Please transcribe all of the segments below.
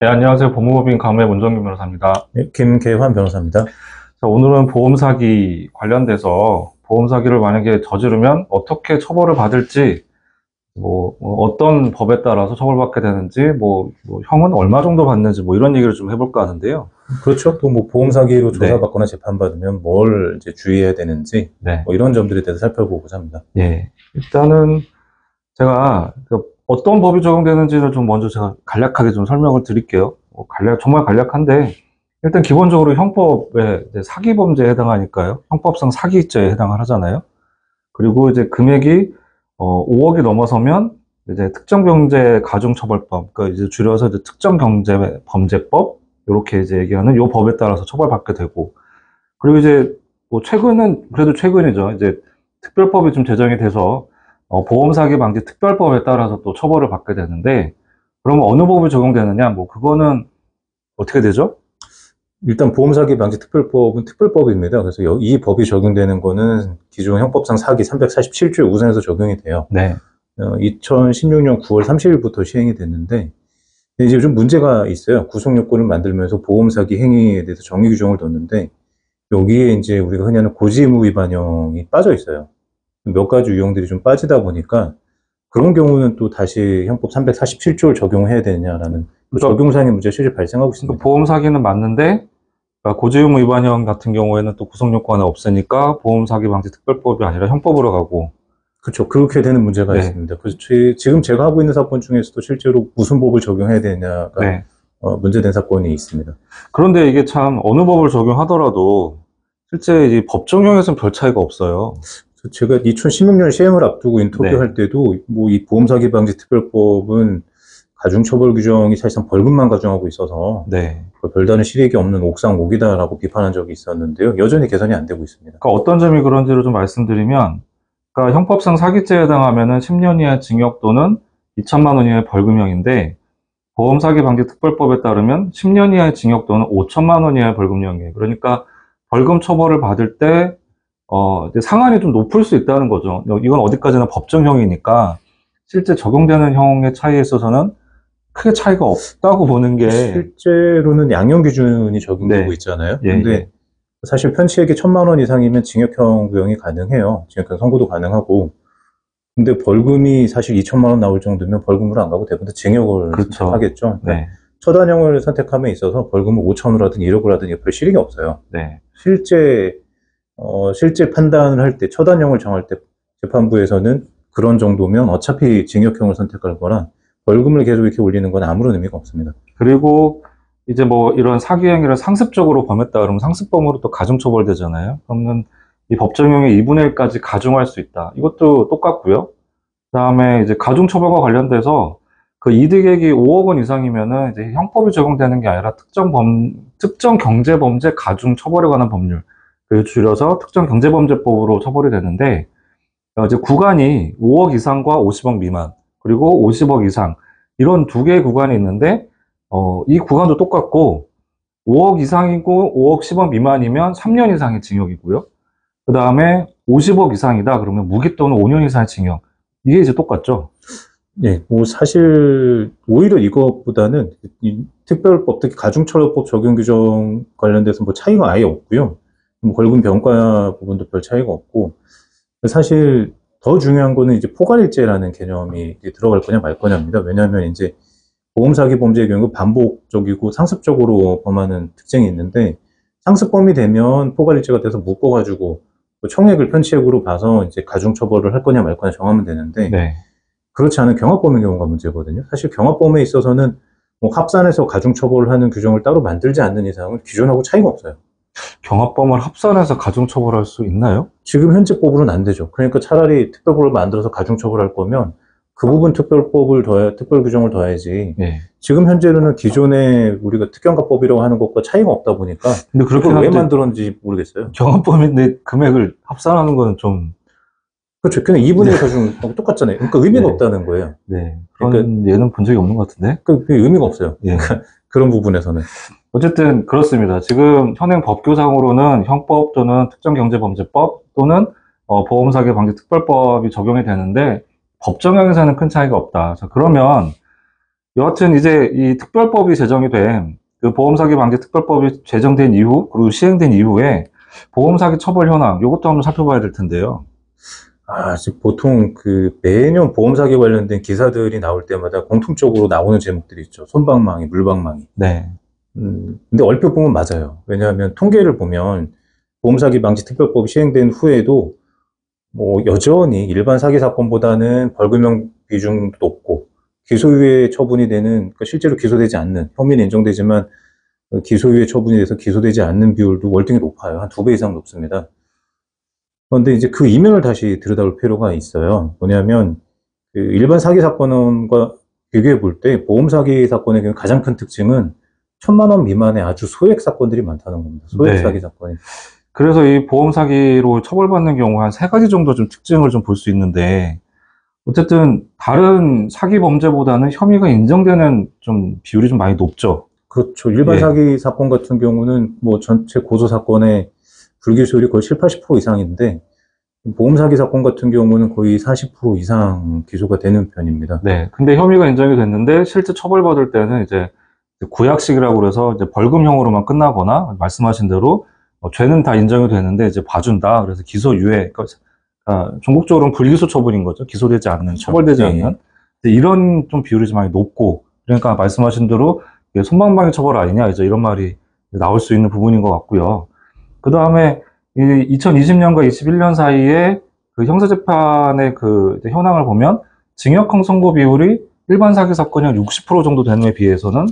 네, 안녕하세요. 법무법인 강매 문정균 변호사입니다. 네, 김계환 변호사입니다. 자, 오늘은 보험 사기 관련돼서 보험 사기를 만약에 저지르면 어떻게 처벌을 받을지, 어떤 법에 따라서 처벌받게 되는지, 형은 얼마 정도 받는지, 이런 얘기를 좀 해볼까 하는데요. 그렇죠. 또 뭐 보험 사기로 네. 조사받거나 재판받으면 뭘 이제 주의해야 되는지 네. 이런 점들에 대해서 살펴보고자 합니다. 예. 일단은 제가 어떤 법이 적용되는지를 좀 먼저 제가 간략하게 좀 설명을 드릴게요. 정말 간략한데, 일단 기본적으로 형법에 이제 사기 범죄에 해당하니까요. 형법상 사기죄에 해당을 하잖아요. 그리고 이제 금액이 5억이 넘어서면 이제 특정경제 가중처벌법, 그러니까 이제 줄여서 이제 특정경제범죄법 이렇게 이제 얘기하는 요 법에 따라서 처벌받게 되고, 그리고 이제 최근은 그래도 최근이죠. 이제 특별법이 좀 제정이 돼서 보험 사기 방지 특별법에 따라서 또 처벌을 받게 되는데, 그러면 어느 법이 적용되느냐? 그거는 어떻게 되죠? 일단 보험 사기 방지 특별법은 특별법입니다. 그래서 이 법이 적용되는 거는 기존 형법상 사기 347조에 우선해서 적용이 돼요. 네. 2016년 9월 30일부터 시행이 됐는데 이제 좀 문제가 있어요. 구속요건을 만들면서 보험 사기 행위에 대해서 정의 규정을 뒀는데 여기에 이제 우리가 흔히 하는 고지의무 위반형이 빠져 있어요. 몇 가지 유형들이 좀 빠지다 보니까 그런 경우는 또 다시 형법 347조를 적용해야 되느냐라는 적용상의 문제가 실제 발생하고 있습니다. 보험 사기는 맞는데 고지의무 위반형 같은 경우에는 또 구속요건이 없으니까 보험 사기 방지 특별법이 아니라 형법으로 가고. 그렇죠. 그렇게 되는 문제가 네. 있습니다. 그래서 지금 제가 하고 있는 사건 중에서도 실제로 무슨 법을 적용해야 되냐가 네. 문제된 사건이 있습니다. 그런데 이게 참 어느 법을 적용하더라도 실제 이 법 적용에서는 별 차이가 없어요. 제가 2016년 시행을 앞두고 인터뷰할 때도 이 보험 사기 방지 특별법은 가중처벌 규정이 사실상 벌금만 가중하고 있어서 별다른 실익이 없는 옥상옥이다라고 비판한 적이 있었는데요. 여전히 개선이 안 되고 있습니다. 그러니까 어떤 점이 그런지를 좀 말씀드리면, 그러니까 형법상 사기죄에 해당하면은 10년 이하의 징역 또는 2천만 원 이하의 벌금형인데, 보험 사기 방지 특별법에 따르면 10년 이하의 징역 또는 5천만 원 이하의 벌금형이에요. 그러니까 벌금 처벌을 받을 때 이제 상한이 좀 높을 수 있다는 거죠. 이건 어디까지나 법정형이니까 실제 적용되는 형의 차이에 있어서는 크게 차이가 없다고 보는 게. 실제로는 양형 기준이 적용되고 있잖아요. 근데 사실 편취액이 1,000만 원 이상이면 징역형 구형이 가능해요. 징역형 선고도 가능하고. 근데 벌금이 사실 2천만 원 나올 정도면 벌금으로 안 가고 대부분 징역을 선택하겠죠. 그러니까 처단형을 선택함에 있어서 벌금을 5천으로 하든 1억을 하든 별 실익이 없어요. 실제 판단을 할 때, 처단형을 정할 때 재판부에서는 그런 정도면 어차피 징역형을 선택할 거라 벌금을 계속 이렇게 올리는 건 아무런 의미가 없습니다. 그리고 이제 이런 사기 행위를 상습적으로 범했다 그러면 상습범으로 또 가중처벌되잖아요. 그러면 이 법정형의 2분의 1까지 가중할 수 있다. 이것도 똑같고요. 그다음에 이제 가중처벌과 관련돼서 그 이득액이 5억 원 이상이면은 이제 형법이 적용되는 게 아니라 특정 경제범죄 가중처벌에 관한 법률, 그리고 줄여서 특정경제범죄법으로 처벌이 되는데, 이제 구간이 5억 이상과 50억 미만, 그리고 50억 이상, 이런 두 개의 구간이 있는데, 이 구간도 똑같고, 5억 이상이고 5억 10억 미만이면 3년 이상의 징역이고요. 그 다음에 50억 이상이다 그러면 무기 또는 5년 이상의 징역. 이게 이제 똑같죠? 사실 오히려 이것보다는 이 특별법, 특히 가중처벌법 적용 규정 관련돼서 차이가 아예 없고요. 벌금 병가 부분도 별 차이가 없고, 사실 더 중요한 거는 이제 포괄일죄라는 개념이 들어갈 거냐 말 거냐입니다. 왜냐하면 이제 보험 사기 범죄의 경우 반복적이고 상습적으로 범하는 특징이 있는데, 상습범이 되면 포괄일죄가 돼서 묶어가지고 총액을 편취액으로 봐서 이제 가중처벌을 할 거냐 말 거냐 정하면 되는데, 그렇지 않은 경합범의 경우가 문제거든요. 사실 경합범에 있어서는 합산해서 가중처벌을 하는 규정을 따로 만들지 않는 이상은 기존하고 차이가 없어요. 경합범을 합산해서 가중처벌할 수 있나요? 지금 현재 법으로는 안 되죠. 그러니까 차라리 특별법을 만들어서 가중처벌할 거면 그 부분 특별 규정을 더해야지. 지금 현재는 기존에 우리가 특경가법이라고 하는 것과 차이가 없다 보니까. 근데 그걸 왜 만들었는지 모르겠어요. 경합범인데 금액을 합산하는 거는 좀. 그렇죠. 그냥 2분의 1 가중 똑같잖아요. 그러니까 의미가 없다는 거예요. 그런 예는 본 적이 없는 것 같은데? 그러니까 의미가 없어요. 그런 부분에서는. 어쨌든 그렇습니다. 지금 현행 법규상으로는 형법 또는 특정경제범죄법 또는 보험사기 방지 특별법이 적용이 되는데 법정형에서는 큰 차이가 없다. 자, 그러면 여하튼 이제 이 특별법이 제정이 된, 그 보험사기 방지 특별법이 제정된 이후, 그리고 시행된 이후에 보험사기 처벌 현황, 요것도 한번 살펴봐야 될 텐데요. 지금 보통 그 매년 보험 사기 관련된 기사들이 나올 때마다 공통적으로 나오는 제목들이 있죠. 솜방망이, 물방망이. 네. 근데 얼핏 보면 맞아요. 왜냐하면 통계를 보면 보험 사기 방지 특별법이 시행된 후에도 뭐 여전히 일반 사기 사건보다는 벌금형 비중도 높고 기소유예 처분이 되는, 그러니까 실제로 기소되지 않는, 혐의는 인정되지만 기소유예 처분이 돼서 기소되지 않는 비율도 월등히 높아요. 한 2배 이상 높습니다. 그런데 이제 그 이면을 다시 들여다볼 필요가 있어요. 뭐냐면, 그 일반 사기 사건과 비교해 볼 때 보험 사기 사건의 경우 가장 큰 특징은 1,000만 원 미만의 아주 소액 사건들이 많다는 겁니다. 소액 네. 사기 사건이. 그래서 이 보험 사기로 처벌받는 경우 한 3가지 정도 좀 특징을 좀 볼 수 있는데, 어쨌든 다른 사기 범죄보다는 혐의가 인정되는 좀 비율이 좀 많이 높죠. 그렇죠. 일반 예. 사기 사건 같은 경우는 뭐 전체 고소 사건의 불기소율이 거의 7, 80% 이상인데, 보험 사기 사건 같은 경우는 거의 40% 이상 기소가 되는 편입니다. 네. 근데 혐의가 인정이 됐는데 실제 처벌받을 때는 이제 구약식이라고 그래서 이제 벌금형으로만 끝나거나 말씀하신 대로 죄는 다 인정이 되는데 이제 봐준다. 그래서 기소유예. 그러니까 전국적으로는 불기소 처분인 거죠. 기소되지 않는, 처벌되지 네. 않는. 근데 이런 좀 비율이 좀 많이 높고, 그러니까 말씀하신 대로 이게 손방망이 처벌 아니냐, 이제 이런 말이 나올 수 있는 부분인 것 같고요. 그 다음에 2020년과 21년 사이에 그 형사재판의 그 현황을 보면 징역형 선고 비율이 일반 사기 사건이 한 60% 정도 되는 데 비해서는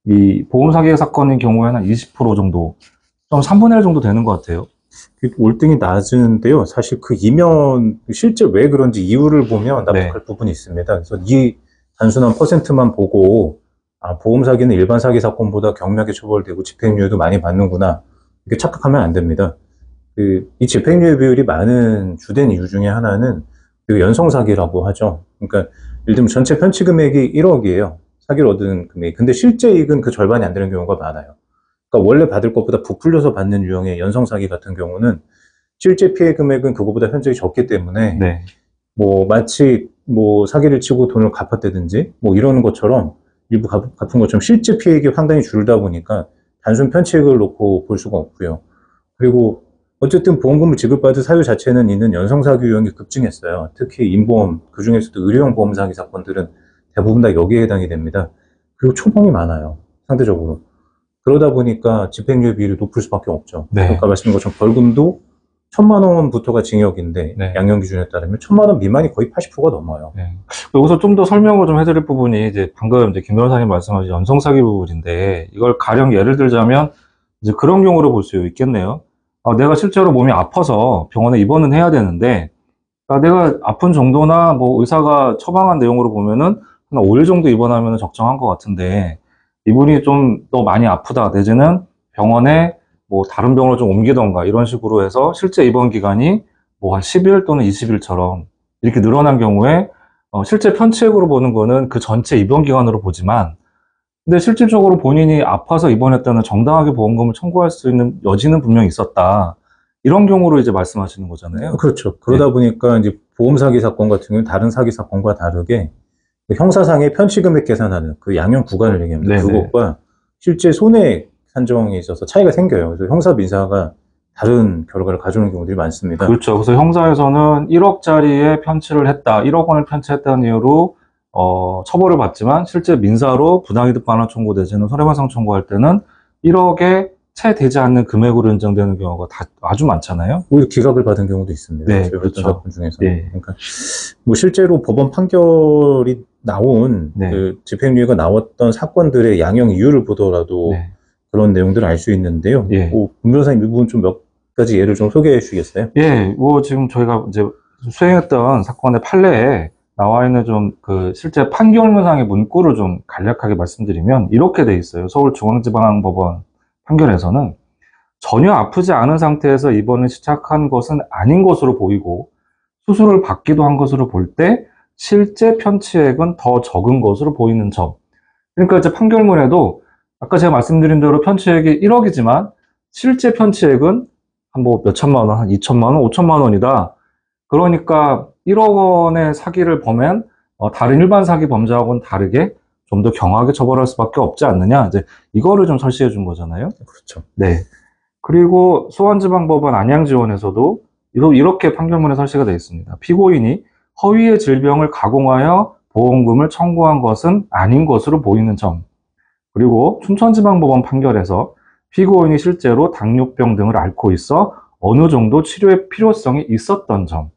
이 보험 사기 사건인 경우에는 한 20% 정도, 좀 3분의 1 정도 되는 것 같아요. 월등히 낮은데요. 사실 그 이면, 실제 왜 그런지 이유를 보면 납득할 부분이 있습니다. 그래서 이 단순한 퍼센트만 보고, 보험 사기는 일반 사기 사건보다 경미하게 처벌되고 집행유예도 많이 받는구나, 이렇게 착각하면 안 됩니다. 이 집행유예 비율이 많은 주된 이유 중에 하나는 그 연성사기라고 하죠. 그러니까 예를 들면 전체 편취 금액이 1억이에요. 사기를 얻은 금액이. 근데 실제 이익은 그 절반이 안 되는 경우가 많아요. 그러니까 원래 받을 것보다 부풀려서 받는 유형의 연성사기 같은 경우는 실제 피해 금액은 그거보다 현저히 적기 때문에 네. 뭐 마치 뭐 사기를 치고 돈을 갚았다든지 뭐 이러는 것처럼, 일부 갚은 것처럼 실제 피해액이 상당히 줄다 보니까 단순 편취액을 놓고 볼 수가 없고요. 그리고 어쨌든 보험금을 지급받을 사유 자체는 있는 연성사기 유형이 급증했어요. 특히 인보험, 그중에서도 의료용 보험 사기 사건들은 대부분 다 여기에 해당이 됩니다. 그리고 초범이 많아요, 상대적으로. 그러다 보니까 집행유예 비율이 높을 수밖에 없죠. 네. 아까 말씀드린 것처럼 벌금도 1,000만 원부터가 징역인데, 네. 양형 기준에 따르면 1,000만 원 미만이 거의 80%가 넘어요. 네. 여기서 좀 더 설명을 좀 해드릴 부분이 이제 방금 이제 김 변호사님 말씀하신 연성사기 부분인데, 이걸 가령 예를 들자면 이제 그런 경우를 볼 수 있겠네요. 내가 실제로 몸이 아파서 병원에 입원은 해야 되는데, 내가 아픈 정도나 뭐 의사가 처방한 내용으로 보면은 한 5일 정도 입원하면 적정한 것 같은데, 이분이 좀 더 많이 아프다, 내지는 병원에 뭐 다른 병원을 좀 옮기던가 이런 식으로 해서 실제 입원 기간이 뭐 한 10일 또는 20일처럼 이렇게 늘어난 경우에 실제 편취액으로 보는 거는 그 전체 입원 기간으로 보지만, 근데 실질적으로 본인이 아파서 입원했다는 정당하게 보험금을 청구할 수 있는 여지는 분명히 있었다. 이런 경우로 이제 말씀하시는 거잖아요. 그렇죠. 그러다 보니까 이제 보험 사기 사건 같은 경우는 다른 사기 사건과 다르게 그 형사상의 편취금액 계산하는 그 양형 구간을 얘기합니다. 네네. 그것과 실제 손해액 산정에 있어서 차이가 생겨요. 그래서 형사 민사가 다른 결과를 가져오는 경우들이 많습니다. 그렇죠. 그래서 형사에서는 1억짜리에 편취를 했다, 1억 원을 편취했다는 이유로 처벌을 받지만, 실제 민사로 부당이득 반환 청구 내지는 손해배상 청구할 때는 1억에 채 되지 않는 금액으로 인정되는 경우가 아주 많잖아요. 오히려 기각을 받은 경우도 있습니다. 네, 어떤 그렇죠. 사건 중에서. 예. 그러니까 뭐 실제로 법원 판결이 나온 네. 그 집행유예가 나왔던 사건들의 양형 이유를 보더라도 네. 그런 내용들을 알 수 있는데요. 예. 김 변호사님 이 부분 좀 몇 가지 예를 좀 소개해 주시겠어요? 예, 뭐 지금 저희가 이제 수행했던 사건의 판례에 나와 있는 좀 그 실제 판결문상의 문구를 좀 간략하게 말씀드리면 이렇게 돼 있어요. 서울중앙지방법원 판결에서는 전혀 아프지 않은 상태에서 입원을 시작한 것은 아닌 것으로 보이고 수술을 받기도 한 것으로 볼 때 실제 편취액은 더 적은 것으로 보이는 점. 그러니까 이제 판결문에도 아까 제가 말씀드린 대로 편취액이 1억이지만 실제 편취액은 한 뭐 몇천만 원, 한 2천만 원, 5천만 원이다. 그러니까 1억 원의 사기를 범한 다른 일반 사기 범죄하고는 다르게 좀 더 경하게 처벌할 수밖에 없지 않느냐. 이제 이거를 좀 설시해 준 거잖아요. 그렇죠. 네. 그리고 수원지방법원 안양지원에서도 이렇게 판결문에 설시가 되어 있습니다. 피고인이 허위의 질병을 가공하여 보험금을 청구한 것은 아닌 것으로 보이는 점. 그리고 춘천지방법원 판결에서 피고인이 실제로 당뇨병 등을 앓고 있어 어느 정도 치료의 필요성이 있었던 점.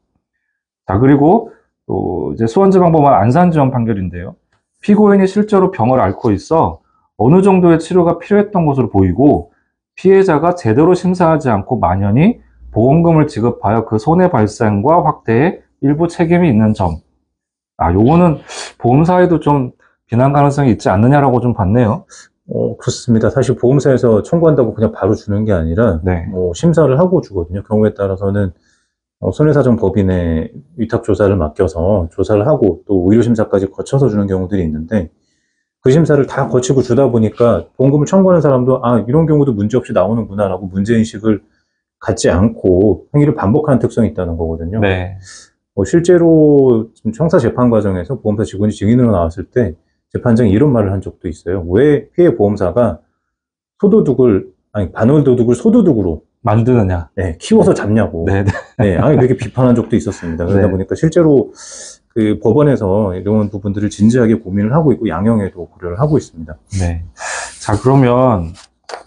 자, 그리고 또 이제 수원지방법원 안산지원 판결인데요. 피고인이 실제로 병을 앓고 있어 어느 정도의 치료가 필요했던 것으로 보이고 피해자가 제대로 심사하지 않고 만연히 보험금을 지급하여 그 손해 발생과 확대에 일부 책임이 있는 점. 요거는 보험사에도 좀 비난 가능성이 있지 않느냐라고 좀 봤네요. 그렇습니다. 사실 보험사에서 청구한다고 그냥 바로 주는 게 아니라 네. 심사를 하고 주거든요. 경우에 따라서는 손해사정법인에 위탁조사를 맡겨서 조사를 하고 또 의료심사까지 거쳐서 주는 경우들이 있는데 그 심사를 다 거치고 주다 보니까 보험금을 청구하는 사람도 이런 경우도 문제없이 나오는구나 라고 문제인식을 갖지 않고 행위를 반복하는 특성이 있다는 거거든요. 네. 실제로 지금 형사 재판 과정에서 보험사 직원이 증인으로 나왔을 때 재판장이 이런 말을 한 적도 있어요. 왜 피해 보험사가 반월도둑을 소도둑으로 만드느냐. 네, 키워서 잡냐고. 네. 네, 그렇게 비판한 적도 있었습니다. 그러다 네. 보니까 실제로 그 법원에서 이런 부분들을 진지하게 고민을 하고 있고 양형에도 고려를 하고 있습니다. 네. 자, 그러면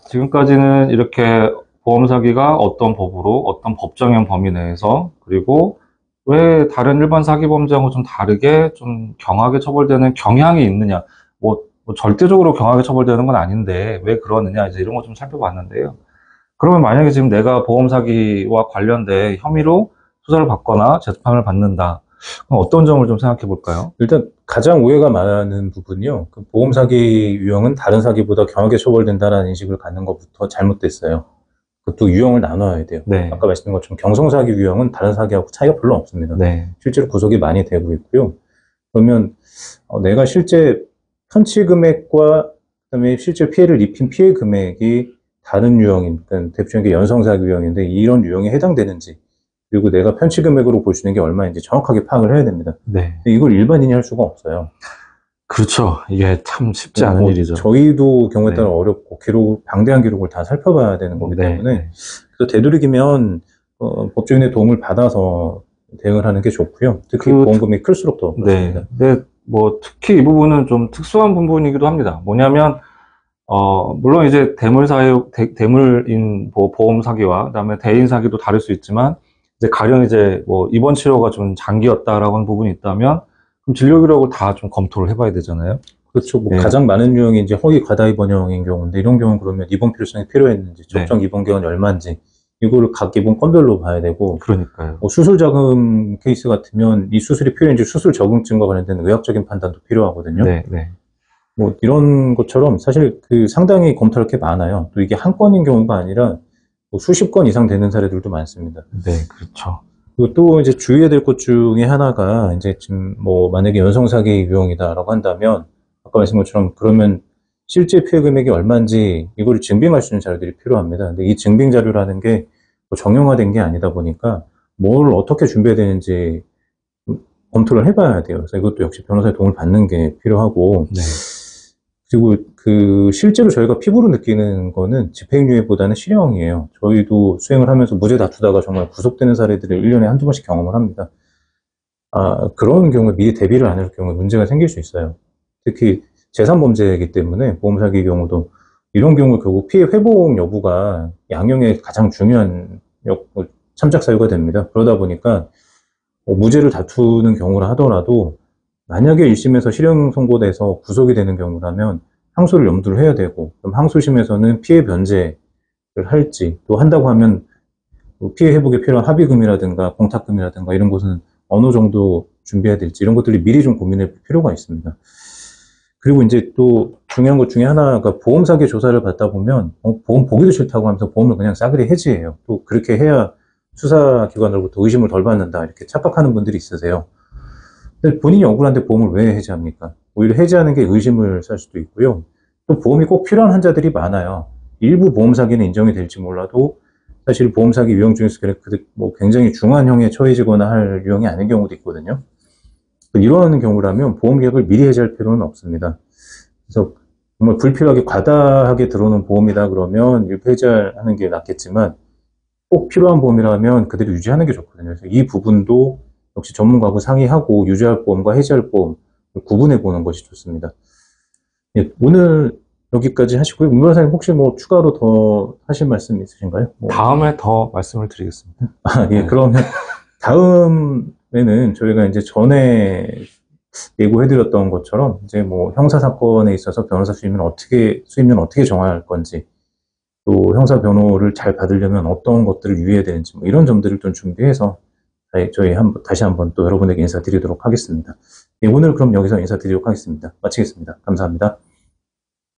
지금까지는 이렇게 보험 사기가 어떤 법으로, 어떤 법정형 범위 내에서, 그리고 왜 다른 일반 사기 범죄하고 좀 다르게 좀 경하게 처벌되는 경향이 있느냐. 뭐 절대적으로 경하게 처벌되는 건 아닌데 왜 그러느냐. 이제 이런 거 좀 살펴봤는데요. 그러면 만약에 지금 내가 보험 사기와 관련된 혐의로 수사를 받거나 재판을 받는다. 그럼 어떤 점을 좀 생각해 볼까요? 일단 가장 오해가 많은 부분이요. 그 보험 사기 유형은 다른 사기보다 경하게 처벌된다는 인식을 갖는 것부터 잘못됐어요. 그것도 유형을 나눠야 돼요. 네. 아까 말씀드린 것처럼 경성사기 유형은 다른 사기하고 차이가 별로 없습니다. 네. 실제로 구속이 많이 되고 있고요. 그러면 내가 실제 편취 금액과 그다음에 실제 피해를 입힌 피해 금액이 다른 유형인, 그러니까 대표적인 게 연성사기 유형인데 이런 유형에 해당되는지 그리고 내가 편취 금액으로 볼 수 있는 게 얼마인지 정확하게 파악을 해야 됩니다. 네. 근데 이걸 일반인이 할 수가 없어요. 그렇죠. 이게 참 쉽지 않은 일이죠. 저희도 경우에 따라 네. 어렵고 방대한 기록을 다 살펴봐야 되는 거기 때문에 네. 그래서 되도록이면 법조인의 도움을 받아서 대응을 하는 게 좋고요. 특히 보험금이 클수록 더 그렇습니다. 네. 근데 뭐 특히 이 부분은 좀 특수한 부분이기도 합니다. 뭐냐면 물론 이제 대물인 보험 사기와 그다음에 대인 사기도 다를 수 있지만 이제 가령 이제 뭐 입원 치료가 좀 장기였다라고 하는 부분이 있다면 그럼 진료 기록을 다 좀 검토를 해봐야 되잖아요. 그렇죠. 네. 가장 많은 유형이 이제 허위 과다 입원형인 경우인데 이런 경우는 그러면 입원 필요성이 필요했는지 적정 입원 기간이 얼마인지 이거를 각 입원 건별로 봐야 되고 그러니까요. 수술 자금 케이스 같으면 이 수술이 필요한지 수술 적응증과 관련된 의학적인 판단도 필요하거든요. 네. 이런 것처럼 사실 상당히 검토할 게 많아요. 또 이게 한 건인 경우가 아니라 수십 건 이상 되는 사례들도 많습니다. 네, 그렇죠. 그리고 또 이제 주의해야 될 것 중에 하나가 이제 지금 만약에 연성사기 유형이다라고 한다면 아까 말씀한 것처럼 그러면 실제 피해 금액이 얼마인지 이거를 증빙할 수 있는 자료들이 필요합니다. 근데 이 증빙 자료라는 게 정형화된 게 아니다 보니까 뭘 어떻게 준비해야 되는지 검토를 해봐야 돼요. 그래서 이것도 역시 변호사의 도움을 받는 게 필요하고 네. 그리고 실제로 저희가 피부로 느끼는 거는 집행유예보다는 실형이에요. 저희도 수행을 하면서 무죄 다투다가 정말 구속되는 사례들을 1년에 한두 번씩 경험을 합니다. 그런 경우에 미리 대비를 안 할 경우에 문제가 생길 수 있어요. 특히 재산범죄이기 때문에 보험 사기 경우도 이런 경우 결국 피해 회복 여부가 양형의 가장 중요한 참작 사유가 됩니다. 그러다 보니까 무죄를 다투는 경우라 하더라도 만약에 1심에서 실형 선고돼서 구속이 되는 경우라면 항소를 염두를 해야 되고 그럼 항소심에서는 피해 변제를 할지 또 한다고 하면 피해 회복에 필요한 합의금이라든가 공탁금이라든가 이런 것은 어느 정도 준비해야 될지 이런 것들이 미리 좀 고민할 필요가 있습니다. 그리고 이제 또 중요한 것 중에 하나가 보험 사기 조사를 받다 보면 보험 보기도 싫다고 하면서 보험을 그냥 싸그리 해지해요. 또 그렇게 해야 수사기관으로부터 의심을 덜 받는다 이렇게 착각하는 분들이 있으세요. 근데 본인이 억울한데 보험을 왜 해지합니까? 오히려 해지하는 게 의심을 살 수도 있고요. 또 보험이 꼭 필요한 환자들이 많아요. 일부 보험 사기는 인정이 될지 몰라도 사실 보험 사기 유형 중에서 굉장히 중한 형에 처해지거나 할 유형이 아닌 경우도 있거든요. 이러한 경우라면 보험 계약을 미리 해지할 필요는 없습니다. 그래서 정말 불필요하게 과다하게 들어오는 보험이다 그러면 이렇게 해지하는 게 낫겠지만 꼭 필요한 보험이라면 그대로 유지하는 게 좋거든요. 그래서 이 부분도 역시 전문가하고 상의하고 유지할 보험과 해지할 보험을 구분해 보는 것이 좋습니다. 예, 오늘 여기까지 하시고요. 문 변호사님 혹시 뭐 추가로 더 하실 말씀 있으신가요? 뭐. 다음에 더 말씀을 드리겠습니다. 예, 네. 그러면 다음에는 저희가 이제 전에 예고해드렸던 것처럼 이제 뭐 형사사건에 있어서 변호사 수임료는 어떻게 정할 건지, 또 형사 변호를 잘 받으려면 어떤 것들을 유의해야 되는지, 뭐 이런 점들을 좀 준비해서 저희 다시 한번 또 여러분에게 인사드리도록 하겠습니다. 예, 오늘 그럼 여기서 인사드리도록 하겠습니다. 마치겠습니다. 감사합니다.